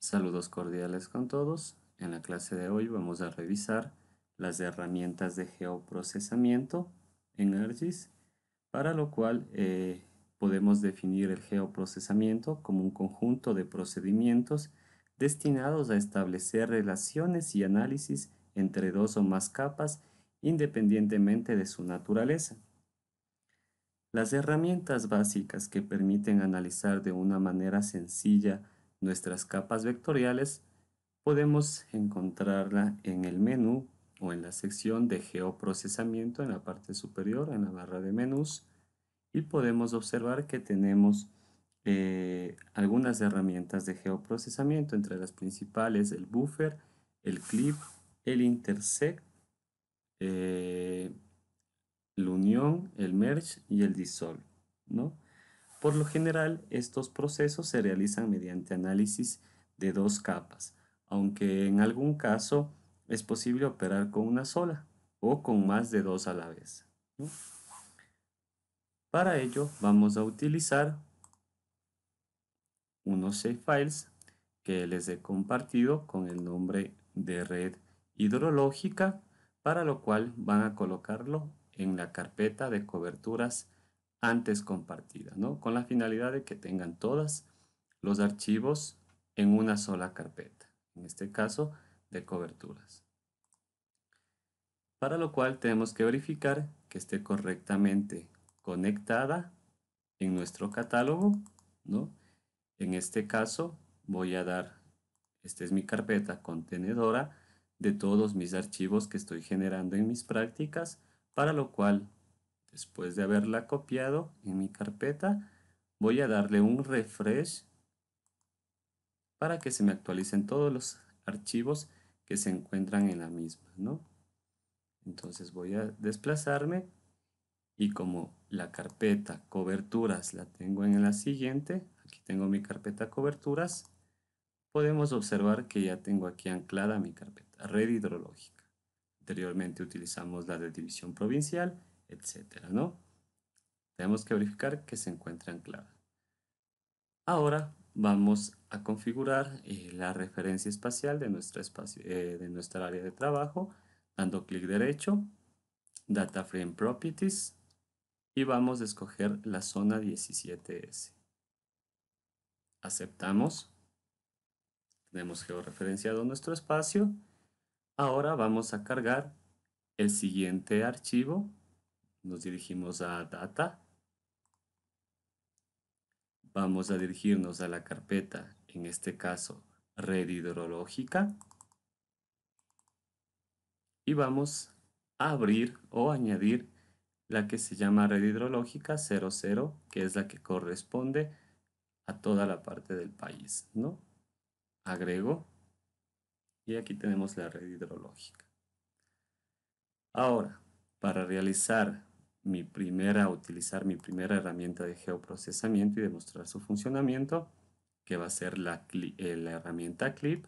Saludos cordiales con todos. En la clase de hoy vamos a revisar las herramientas de geoprocesamiento en ArcGIS, para lo cual podemos definir el geoprocesamiento como un conjunto de procedimientos destinados a establecer relaciones y análisis entre dos o más capas independientemente de su naturaleza. Las herramientas básicas que permiten analizar de una manera sencilla nuestras capas vectoriales podemos encontrarla en el menú o en la sección de geoprocesamiento en la parte superior, en la barra de menús, y podemos observar que tenemos algunas herramientas de geoprocesamiento, entre las principales el buffer, el clip, el intersect, eh, la unión, el merge y el dissolve, ¿no? Por lo general, estos procesos se realizan mediante análisis de dos capas, aunque en algún caso es posible operar con una sola o con más de dos a la vez, ¿no? Para ello vamos a utilizar unos shapefiles que les he compartido con el nombre de red hidrológica, para lo cual van a colocarlo en la carpeta de coberturas antes compartida, ¿no? Con la finalidad de que tengan todos los archivos en una sola carpeta, en este caso de coberturas. Para lo cual tenemos que verificar que esté correctamente conectada en nuestro catálogo, ¿no? En este caso voy a dar, esta es mi carpeta contenedora de todos mis archivos que estoy generando en mis prácticas, para lo cual, después de haberla copiado en mi carpeta, voy a darle un refresh para que se me actualicen todos los archivos que se encuentran en la misma, ¿no? Entonces voy a desplazarme y como la carpeta coberturas la tengo en la siguiente, aquí tengo mi carpeta coberturas, podemos observar que ya tengo aquí anclada mi carpeta red hidrológica. Anteriormente utilizamos la de división provincial, etcétera, ¿no? Tenemos que verificar que se encuentre anclada. Ahora vamos a configurar la referencia espacial de de nuestra área de trabajo, dando clic derecho, Data Frame Properties, y vamos a escoger la zona 17S. Aceptamos. Tenemos georreferenciado nuestro espacio. Ahora vamos a cargar el siguiente archivo. Nos dirigimos a Data. Vamos a dirigirnos a la carpeta, en este caso, Red Hidrológica. Y vamos a abrir o añadir la que se llama Red Hidrológica 00, que es la que corresponde a toda la parte del país, ¿no? Agrego y aquí tenemos la red hidrológica. Ahora, para utilizar mi primera herramienta de geoprocesamiento y demostrar su funcionamiento, que va a ser la herramienta Clip,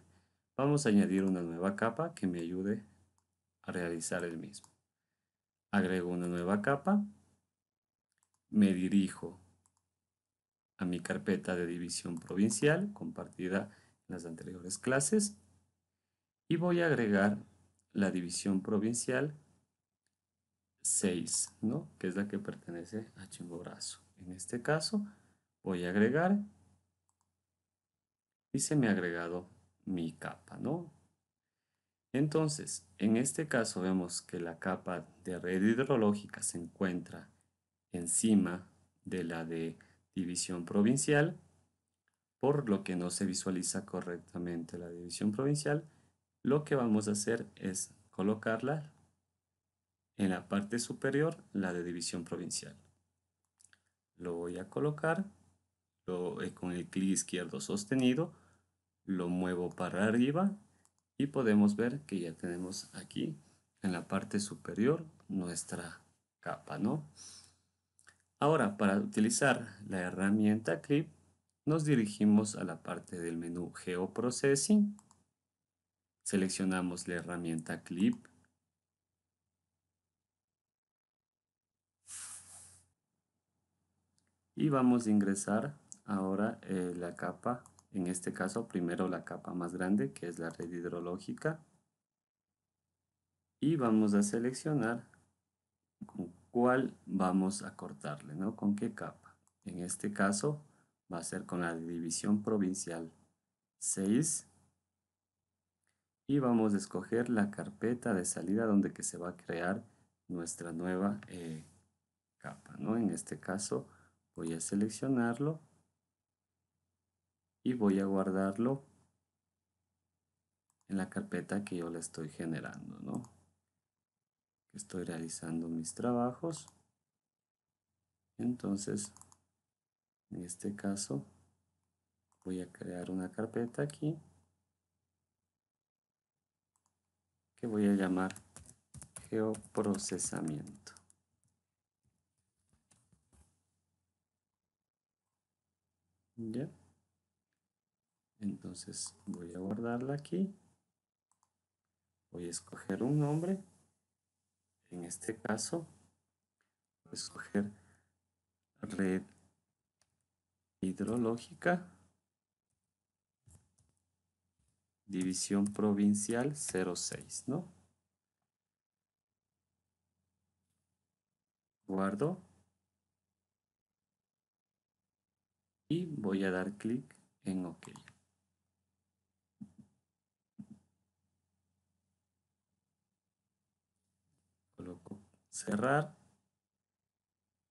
vamos a añadir una nueva capa que me ayude a realizar el mismo. Agrego una nueva capa, me dirijo a mi carpeta de división provincial compartida en las anteriores clases y voy a agregar la división provincial 6, ¿no? Que es la que pertenece a Chimborazo. En este caso voy a agregar y se me ha agregado mi capa, ¿no? Entonces, en este caso vemos que la capa de red hidrológica se encuentra encima de la de división provincial, por lo que no se visualiza correctamente la división provincial. Lo que vamos a hacer es colocarla en la parte superior, la de división provincial. Lo voy a colocar con el clic izquierdo sostenido, lo muevo para arriba y podemos ver que ya tenemos aquí en la parte superior nuestra capa, ¿no? Ahora, para utilizar la herramienta Clip, nos dirigimos a la parte del menú Geoprocessing, seleccionamos la herramienta Clip y vamos a ingresar ahora la capa En este caso, primero la capa más grande, que es la red hidrológica. Y vamos a seleccionar con cuál vamos a cortarle, ¿no? ¿Con qué capa? En este caso va a ser con la división provincial 6 y vamos a escoger la carpeta de salida donde que se va a crear nuestra nueva capa, ¿no? En este caso voy a seleccionarlo y voy a guardarlo en la carpeta que yo le estoy generando, ¿no? Estoy realizando mis trabajos. Entonces, en este caso, voy a crear una carpeta aquí que voy a llamar geoprocesamiento. ¿Ya? Entonces voy a guardarla aquí. Voy a escoger un nombre. En este caso, voy a escoger red hidrológica, división provincial 06, ¿no? Guardo y voy a dar clic en OK. Coloco cerrar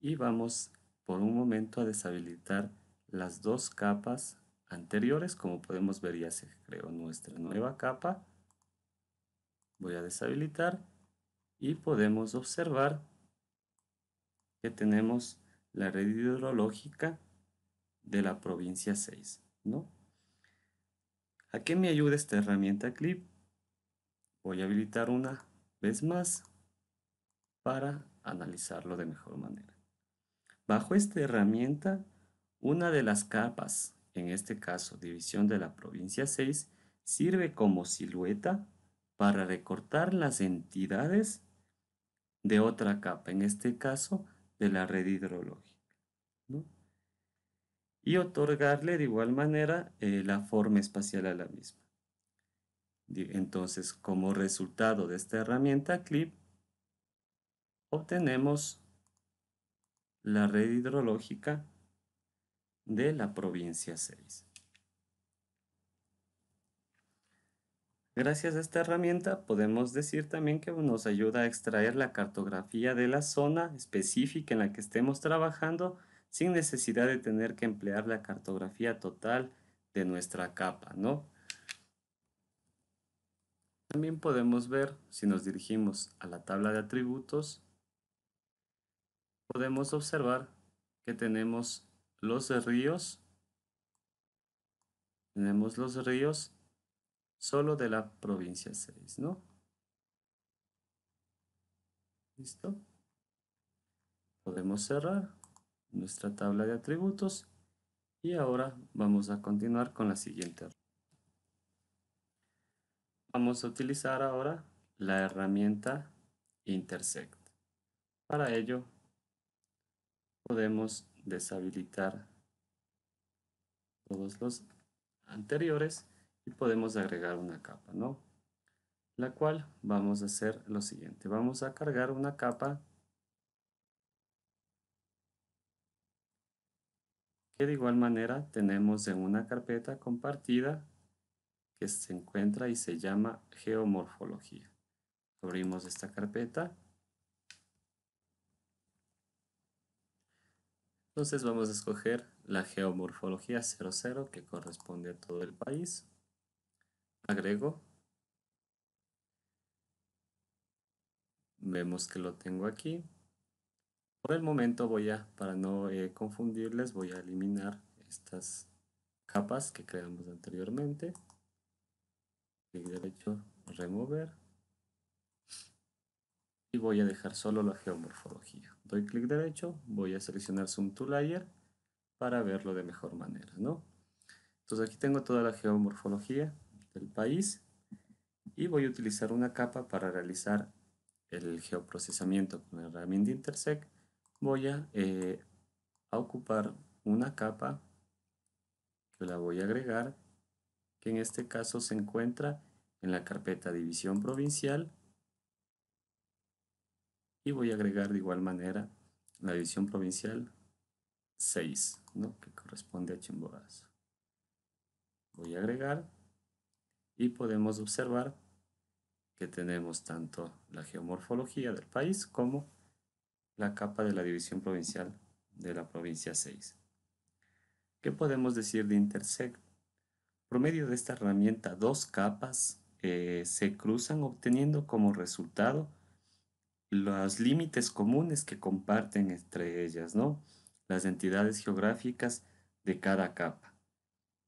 y vamos por un momento a deshabilitar las dos capas anteriores. Como podemos ver, ya se creó nuestra nueva capa. Voy a deshabilitar y podemos observar que tenemos la red hidrológica de la provincia 6, ¿no? ¿A qué me ayuda esta herramienta Clip? Voy a habilitar una vez más para analizarlo de mejor manera. Bajo esta herramienta, una de las capas, en este caso división de la provincia 6, sirve como silueta para recortar las entidades de otra capa, en este caso de la red hidrológica, ¿no? Y otorgarle de igual manera la forma espacial a la misma. Entonces, como resultado de esta herramienta Clip, obtenemos la red hidrológica de la provincia 6. Gracias a esta herramienta podemos decir también que nos ayuda a extraer la cartografía de la zona específica en la que estemos trabajando sin necesidad de tener que emplear la cartografía total de nuestra capa, ¿no? También podemos ver, si nos dirigimos a la tabla de atributos, podemos observar que tenemos los ríos solo de la provincia 6, ¿no? ¿Listo? Podemos cerrar nuestra tabla de atributos y ahora vamos a continuar con la siguiente. Vamos a utilizar ahora la herramienta Intersect. Para ello podemos deshabilitar todos los anteriores y podemos agregar una capa, ¿no? La cual vamos a hacer lo siguiente. Vamos a cargar una capa que de igual manera tenemos en una carpeta compartida que se encuentra y se llama geomorfología. Abrimos esta carpeta. Entonces vamos a escoger la geomorfología 00 que corresponde a todo el país. Agrego. Vemos que lo tengo aquí. Por el momento para no confundirles, voy a eliminar estas capas que creamos anteriormente. Clic derecho, remover. Y voy a dejar solo la geomorfología. Doy clic derecho, voy a seleccionar Zoom to Layer para verlo de mejor manera, ¿no? Entonces aquí tengo toda la geomorfología del país y voy a utilizar una capa para realizar el geoprocesamiento con la herramienta Intersect. Voy a ocupar una capa Yo la voy a agregar, que en este caso se encuentra en la carpeta División Provincial, y voy a agregar de igual manera la División Provincial 6, ¿no? Que corresponde a Chimborazo. Voy a agregar y podemos observar que tenemos tanto la geomorfología del país como la capa de la división provincial de la provincia 6. ¿Qué podemos decir de Intersect? Por medio de esta herramienta, dos capas se cruzan obteniendo como resultado los límites comunes que comparten entre ellas, ¿no? Las entidades geográficas de cada capa,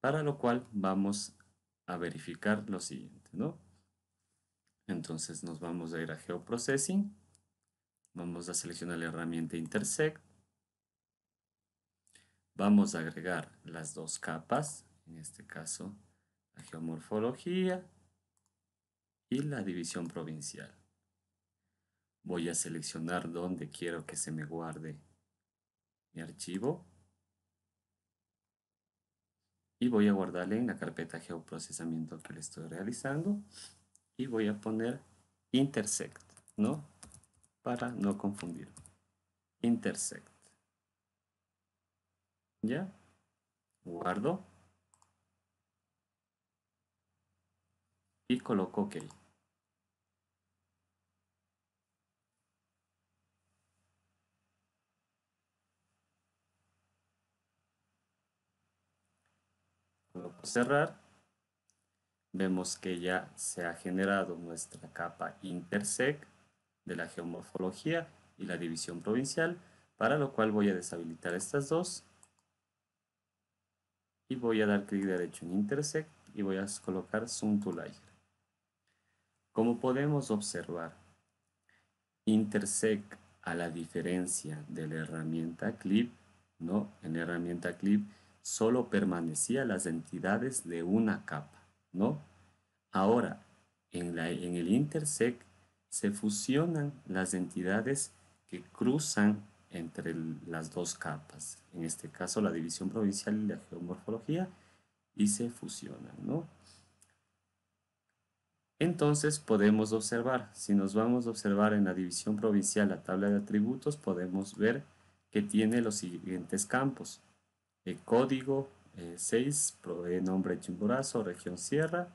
para lo cual vamos a verificar lo siguiente, ¿no? Entonces nos vamos a ir a Geoprocessing, vamos a seleccionar la herramienta Intersect, vamos a agregar las dos capas, en este caso la geomorfología y la división provincial. Voy a seleccionar dónde quiero que se me guarde mi archivo y voy a guardarle en la carpeta geoprocesamiento que le estoy realizando y voy a poner Intersect, ¿no? Para no confundir. Intersect. ¿Ya? Guardo y coloco OK. Coloco cerrar. Vemos que ya se ha generado nuestra capa Intersect de la geomorfología y la división provincial, para lo cual voy a deshabilitar estas dos y voy a dar clic derecho en Intersect y voy a colocar Zoom to Layer. Como podemos observar, Intersect, a la diferencia de la herramienta Clip, ¿no? En la herramienta Clip solo permanecían las entidades de una capa, ¿no? Ahora, en el Intersect se fusionan las entidades que cruzan entre las dos capas, en este caso la división provincial y la geomorfología, y se fusionan, ¿no? Entonces podemos observar, si nos vamos a observar en la división provincial la tabla de atributos, podemos ver que tiene los siguientes campos: código 6, nombre Chimborazo, región Sierra,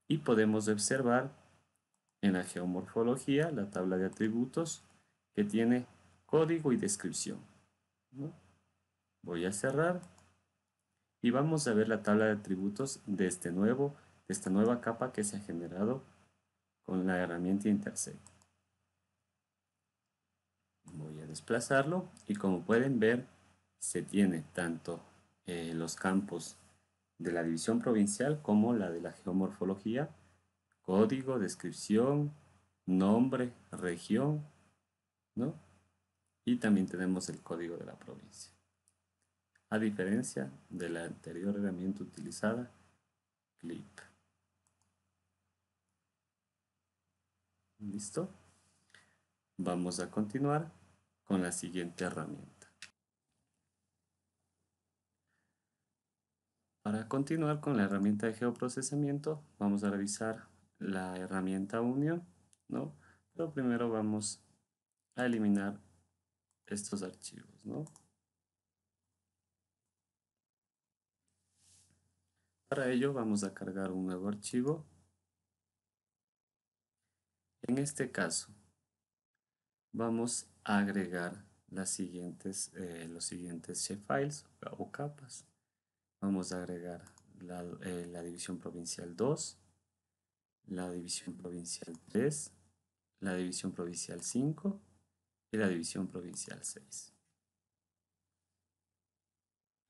y podemos observar en la geomorfología la tabla de atributos que tiene código y descripción, ¿no? Voy a cerrar y vamos a ver la tabla de atributos de esta nueva capa que se ha generado con la herramienta Intersect. Voy a desplazarlo y como pueden ver se tiene tanto los campos de la división provincial como la de la geomorfología, código, descripción, nombre, región, ¿no? Y también tenemos el código de la provincia, a diferencia de la anterior herramienta utilizada, Clip. ¿Listo? Vamos a continuar con la siguiente herramienta. Para continuar con la herramienta de geoprocesamiento, vamos a revisar la herramienta Union, ¿no? Pero primero vamos a eliminar estos archivos, ¿no? Para ello vamos a cargar un nuevo archivo. En este caso, vamos a agregar los siguientes shapefiles o capas. Vamos a agregar la división provincial 2, la división provincial 3, la división provincial 5 y la división provincial 6.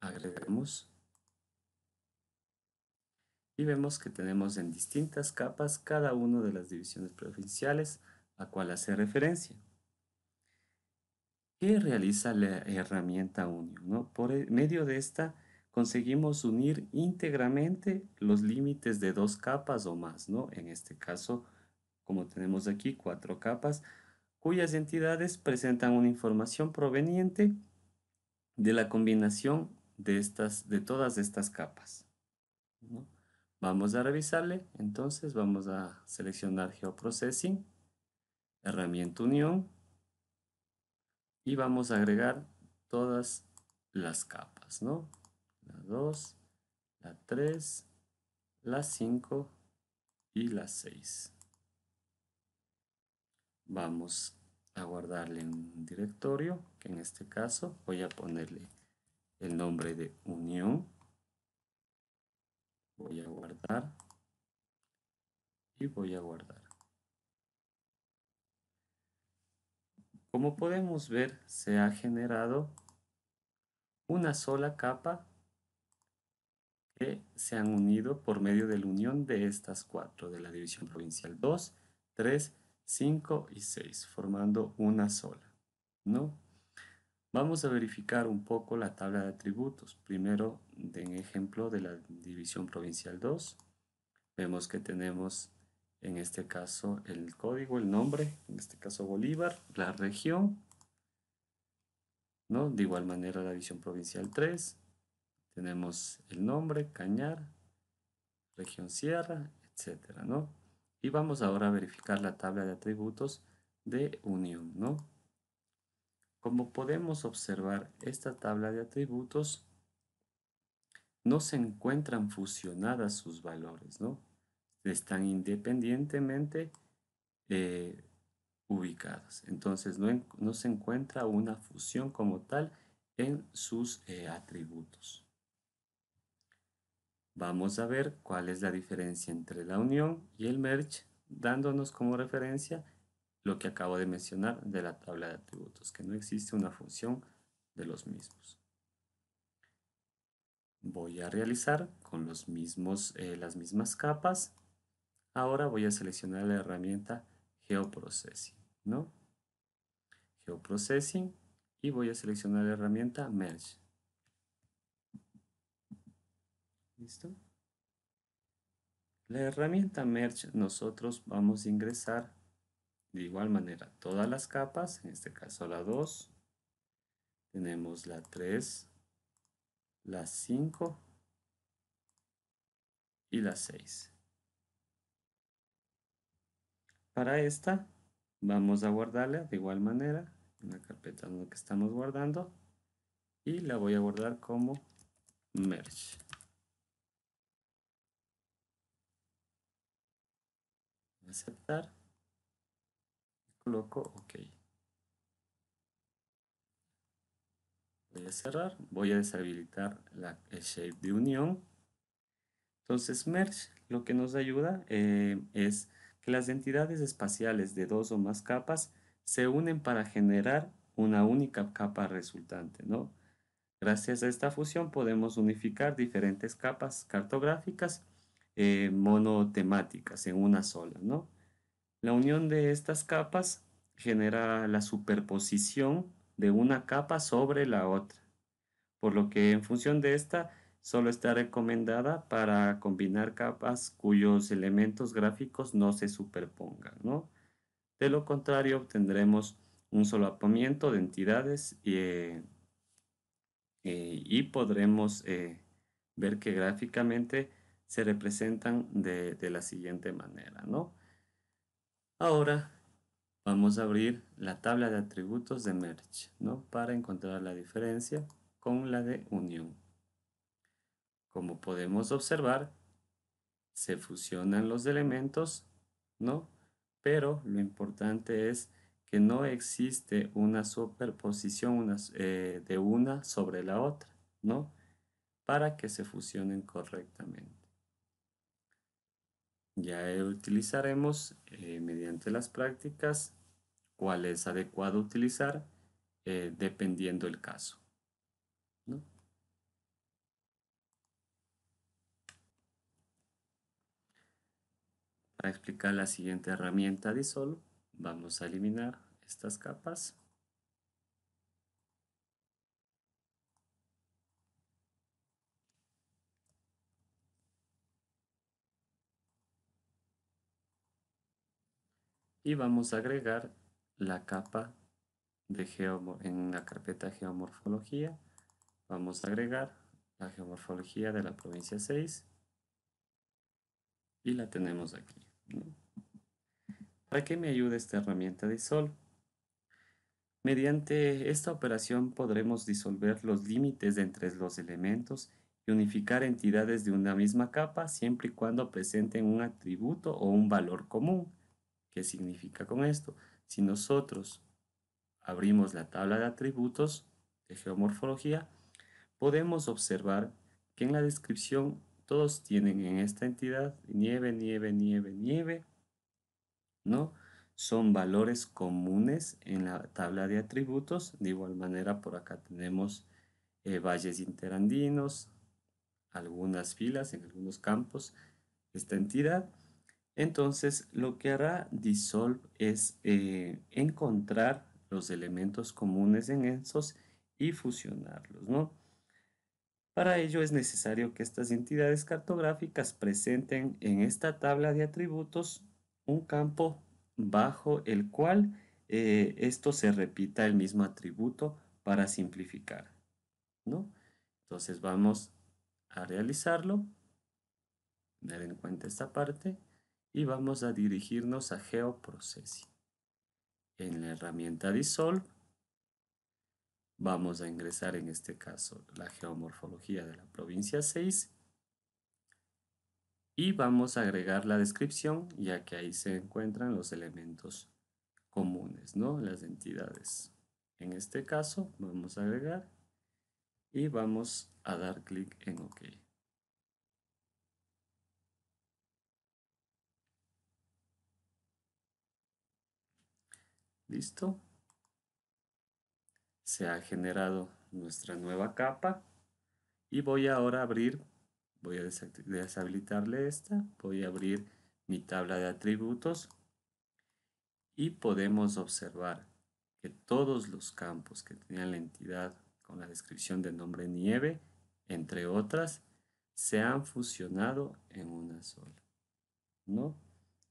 Agregamos y vemos que tenemos en distintas capas cada una de las divisiones provinciales a cual hace referencia. ¿Qué realiza la herramienta Union, ¿no? Por medio de esta conseguimos unir íntegramente los límites de dos capas o más, ¿no? En este caso, como tenemos aquí 4 capas, cuyas entidades presentan una información proveniente de la combinación de todas estas capas, ¿no? Vamos a revisarle, entonces vamos a seleccionar Geoprocessing, herramienta Unión, y vamos a agregar todas las capas, ¿no? La 2, la 3, la 5 y la 6. Vamos a guardarle en un directorio, que en este caso voy a ponerle el nombre de Unión. Voy a guardar y voy a guardar. Como podemos ver, se ha generado una sola capa que se han unido por medio de la unión de estas cuatro, de la división provincial 2, 3, 5 y 6, formando una sola, ¿no? Vamos a verificar un poco la tabla de atributos. Primero, en ejemplo de la división provincial 2, vemos que tenemos en este caso el código, el nombre, en este caso Bolívar, la región, ¿no? De igual manera la división provincial 3, tenemos el nombre, Cañar, región Sierra, etcétera, ¿no? Y vamos ahora a verificar la tabla de atributos de unión, ¿no? Como podemos observar, esta tabla de atributos no se encuentran fusionadas sus valores, ¿no? Están independientemente eh, ubicadas. Entonces no se encuentra una fusión como tal en sus atributos. Vamos a ver cuál es la diferencia entre la unión y el merge, dándonos como referencia lo que acabo de mencionar de la tabla de atributos, que no existe una función de los mismos. Voy a realizar con las mismas capas. Ahora voy a seleccionar la herramienta Geoprocessing, ¿no? Geoprocessing, y voy a seleccionar la herramienta Merge. ¿Listo? La herramienta Merge nosotros vamos a ingresar de igual manera todas las capas, en este caso la 2, tenemos la 3, la 5 y la 6. Para esta vamos a guardarla de igual manera en la carpeta en la que estamos guardando, y la voy a guardar como Merge. Aceptar, coloco OK. Voy a cerrar, voy a deshabilitar el shape de unión. Entonces Merge lo que nos ayuda es que las entidades espaciales de dos o más capas se unen para generar una única capa resultante, ¿no? Gracias a esta fusión podemos unificar diferentes capas cartográficas monotemáticas en una sola, ¿no? La unión de estas capas genera la superposición de una capa sobre la otra, por lo que en función de esta solo está recomendada para combinar capas cuyos elementos gráficos no se superpongan, ¿no? De lo contrario obtendremos un solapamiento de entidades y podremos ver que gráficamente se representan de la siguiente manera, ¿no? Ahora vamos a abrir la tabla de atributos de Merge, ¿no? Para encontrar la diferencia con la de unión. Como podemos observar, se fusionan los elementos, ¿no? Pero lo importante es que no existe una superposición de una sobre la otra, ¿no? Para que se fusionen correctamente. Ya utilizaremos mediante las prácticas cuál es adecuado utilizar dependiendo el caso, ¿no? Para explicar la siguiente herramienta Dissolve, vamos a eliminar estas capas. Y vamos a agregar la capa en la carpeta geomorfología. Vamos a agregar la geomorfología de la provincia 6 y la tenemos aquí, ¿no? ¿Para qué me ayuda esta herramienta Dissolve? Mediante esta operación podremos disolver los límites entre los elementos y unificar entidades de una misma capa siempre y cuando presenten un atributo o un valor común. ¿Qué significa con esto? Si nosotros abrimos la tabla de atributos de geomorfología, podemos observar que en la descripción todos tienen en esta entidad nieve, nieve, nieve, nieve, ¿no? Son valores comunes en la tabla de atributos. De igual manera, por acá tenemos valles interandinos, algunas filas en algunos campos de esta entidad. Entonces, lo que hará Dissolve es encontrar los elementos comunes en esos y fusionarlos, ¿no? Para ello es necesario que estas entidades cartográficas presenten en esta tabla de atributos un campo bajo el cual esto se repita el mismo atributo para simplificar, ¿no? Entonces vamos a realizarlo, tener en cuenta esta parte y vamos a dirigirnos a GeoProcessing. En la herramienta Dissolve vamos a ingresar en este caso la geomorfología de la provincia 6 y vamos a agregar la descripción, ya que ahí se encuentran los elementos comunes, ¿no? Las entidades. En este caso vamos a agregar y vamos a dar clic en OK. ¿Listo? Se ha generado nuestra nueva capa y voy ahora a abrir, voy a deshabilitarle esta, voy a abrir mi tabla de atributos y podemos observar que todos los campos que tenían la entidad con la descripción de nombre nieve, entre otras, se han fusionado en una sola, ¿no?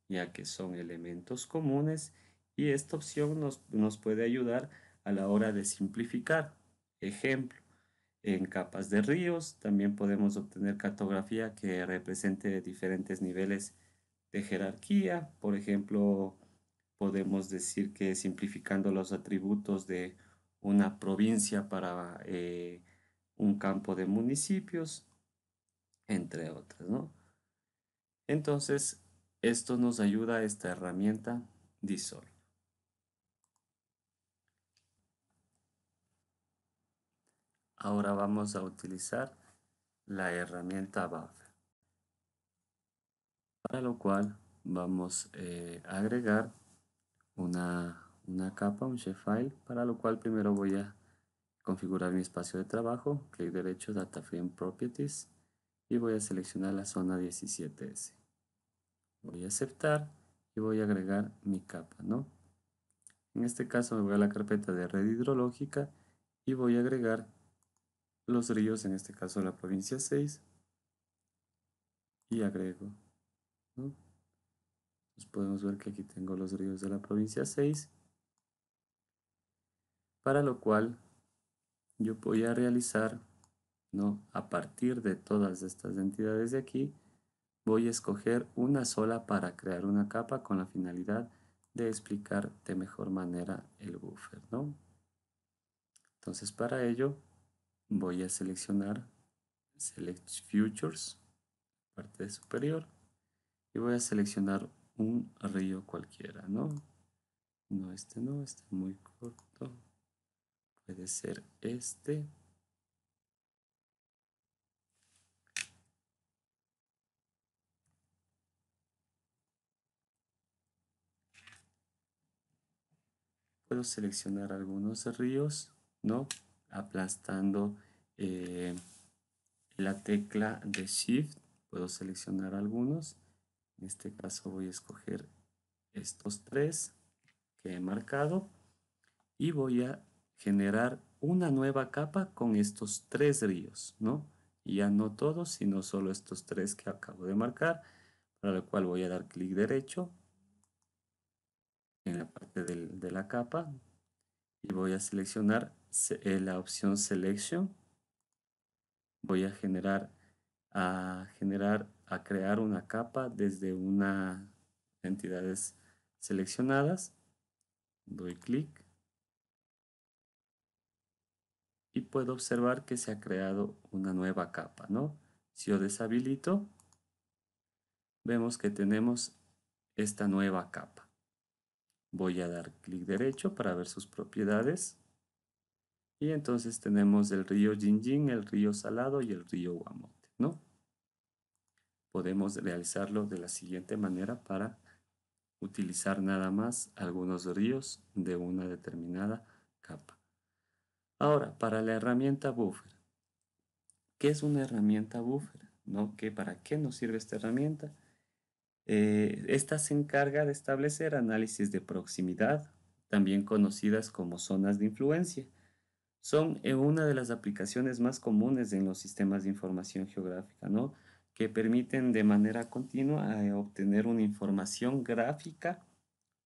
Ya que son elementos comunes y esta opción nos puede ayudar a la hora de simplificar. Ejemplo, en capas de ríos también podemos obtener cartografía que represente diferentes niveles de jerarquía. Por ejemplo, podemos decir que simplificando los atributos de una provincia para un campo de municipios, entre otras, ¿no? Entonces, esto nos ayuda a esta herramienta Dissolve. Ahora vamos a utilizar la herramienta Buffer, para lo cual vamos a agregar una capa, un shapefile, para lo cual primero voy a configurar mi espacio de trabajo, clic derecho, Data Frame Properties, y voy a seleccionar la zona 17S. Voy a aceptar y voy a agregar mi capa, ¿no? En este caso me voy a la carpeta de red hidrológica y voy a agregar los ríos, en este caso la provincia 6, y agrego, ¿no? Entonces podemos ver que aquí tengo los ríos de la provincia 6, para lo cual yo voy a realizar, ¿no? A partir de todas estas entidades de aquí, voy a escoger una sola para crear una capa con la finalidad de explicar de mejor manera el buffer, ¿no? Entonces para ello voy a seleccionar Select Features, parte superior, y voy a seleccionar un río cualquiera, ¿no? No, este muy corto. Puede ser este. Puedo seleccionar algunos ríos, ¿no? Aplastando la tecla de Shift, puedo seleccionar algunos. En este caso voy a escoger estos tres que he marcado y voy a generar una nueva capa con estos tres ríos, ¿no? Y ya no todos, sino solo estos tres que acabo de marcar, para lo cual voy a dar clic derecho en la parte de la capa y voy a seleccionar la opción Selection voy a crear una capa desde una entidades seleccionadas. Doy clic y puedo observar que se ha creado una nueva capa, ¿no? Si yo deshabilito, vemos que tenemos esta nueva capa. Voy a dar clic derecho para ver sus propiedades. Y entonces tenemos el río Jinjin, el río Salado y el río Guamote, ¿no? Podemos realizarlo de la siguiente manera para utilizar nada más algunos ríos de una determinada capa. Ahora, para la herramienta buffer. ¿Qué es una herramienta buffer? ¿No? ¿Para qué nos sirve esta herramienta? Esta se encarga de establecer análisis de proximidad, también conocidas como zonas de influencia. Son una de las aplicaciones más comunes en los sistemas de información geográfica, ¿no? Que permiten de manera continua obtener una información gráfica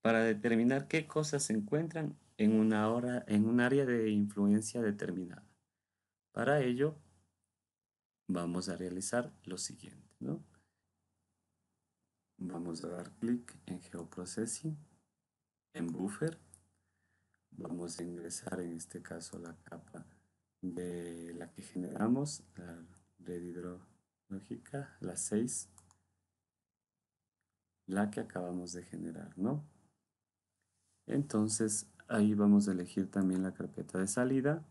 para determinar qué cosas se encuentran en un área de influencia determinada. Para ello, vamos a realizar lo siguiente, ¿no? Vamos a dar clic en Geoprocessing, en Buffer. Vamos a ingresar en este caso la capa de la que generamos, la red hidrológica, la 6, la que acabamos de generar, ¿no? Entonces ahí vamos a elegir también la carpeta de salida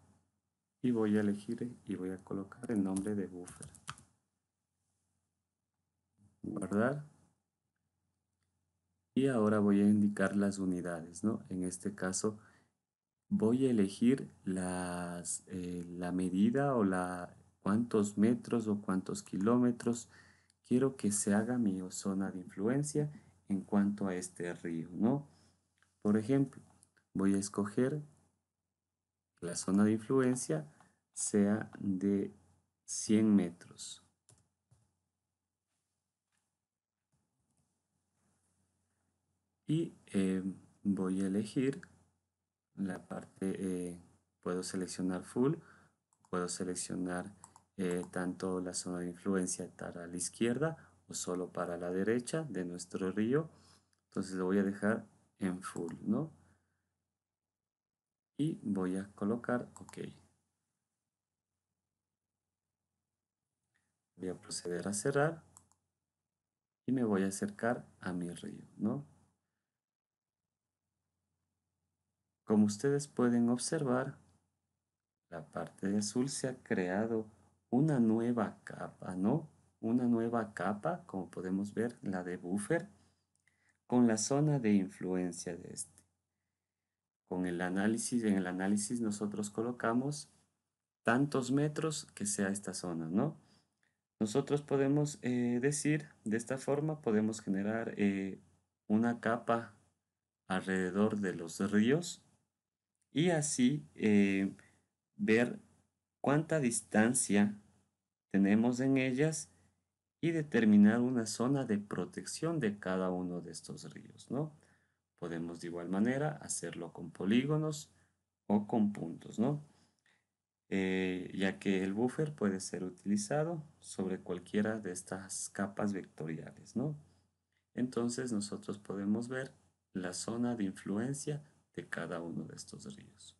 y voy a elegir y voy a colocar el nombre de buffer. Guardar. Y ahora voy a indicar las unidades, ¿no? En este caso voy a elegir la medida o cuántos metros o cuántos kilómetros quiero que se haga mi zona de influencia en cuanto a este río, ¿no? Por ejemplo, voy a escoger que la zona de influencia sea de 100 metros. Y voy a elegir la parte, puedo seleccionar full, puedo seleccionar tanto la zona de influencia para la izquierda o solo para la derecha de nuestro río. Entonces lo voy a dejar en full, ¿no? Y voy a colocar OK. Voy a proceder a cerrar y me voy a acercar a mi río, ¿no? Como ustedes pueden observar, la parte de azul se ha creado una nueva capa, ¿no? Una nueva capa, como podemos ver, la de buffer, con la zona de influencia de este. Con el análisis, en el análisis nosotros colocamos tantos metros que sea esta zona, ¿no? Nosotros podemos decir, de esta forma podemos generar una capa alrededor de los ríos y así ver cuánta distancia tenemos en ellas y determinar una zona de protección de cada uno de estos ríos, ¿no? Podemos de igual manera hacerlo con polígonos o con puntos, ¿no? Ya que el buffer puede ser utilizado sobre cualquiera de estas capas vectoriales, ¿no? Entonces nosotros podemos ver la zona de influencia de cada uno de estos ríos.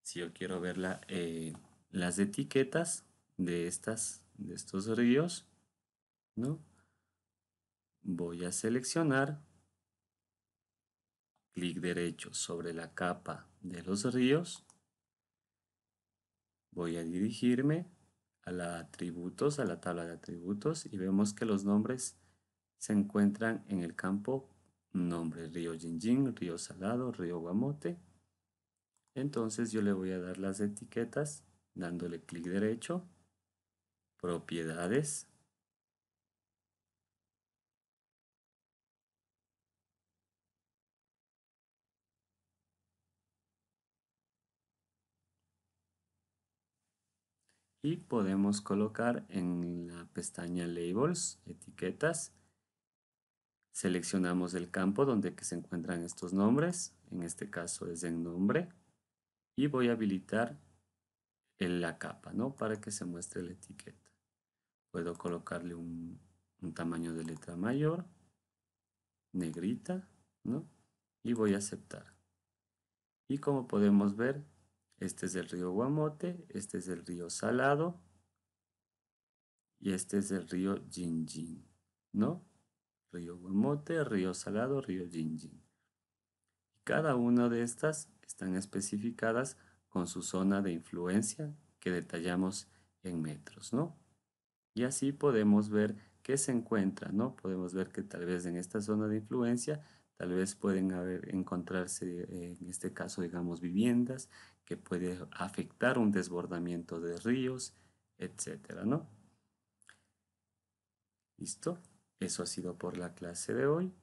Si yo quiero ver las etiquetas de estos ríos, ¿no? Voy a seleccionar, clic derecho sobre la capa de los ríos, voy a dirigirme a a la tabla de atributos y vemos que los nombres se encuentran en el campo nombre, río Jinjin, río Salado, río Guamote. Entonces yo le voy a dar las etiquetas dándole clic derecho, propiedades, y podemos colocar en la pestaña Labels, etiquetas, seleccionamos el campo donde se encuentran estos nombres, en este caso es en nombre, y voy a habilitar la capa, ¿no? Para que se muestre la etiqueta. Puedo colocarle un tamaño de letra mayor, negrita, ¿no? Y voy a aceptar. Y como podemos ver, este es el río Guamote, este es el río Salado y este es el río Jinjin, ¿no? Río Guamote, río Salado, río Jinjin. Cada una de estas están especificadas con su zona de influencia que detallamos en metros, ¿no? Y así podemos ver qué se encuentra, ¿no? Podemos ver que tal vez en esta zona de influencia, tal vez pueden encontrarse, en este caso, digamos, viviendas que puede afectar un desbordamiento de ríos, etcétera, ¿no? ¿Listo? Eso ha sido por la clase de hoy.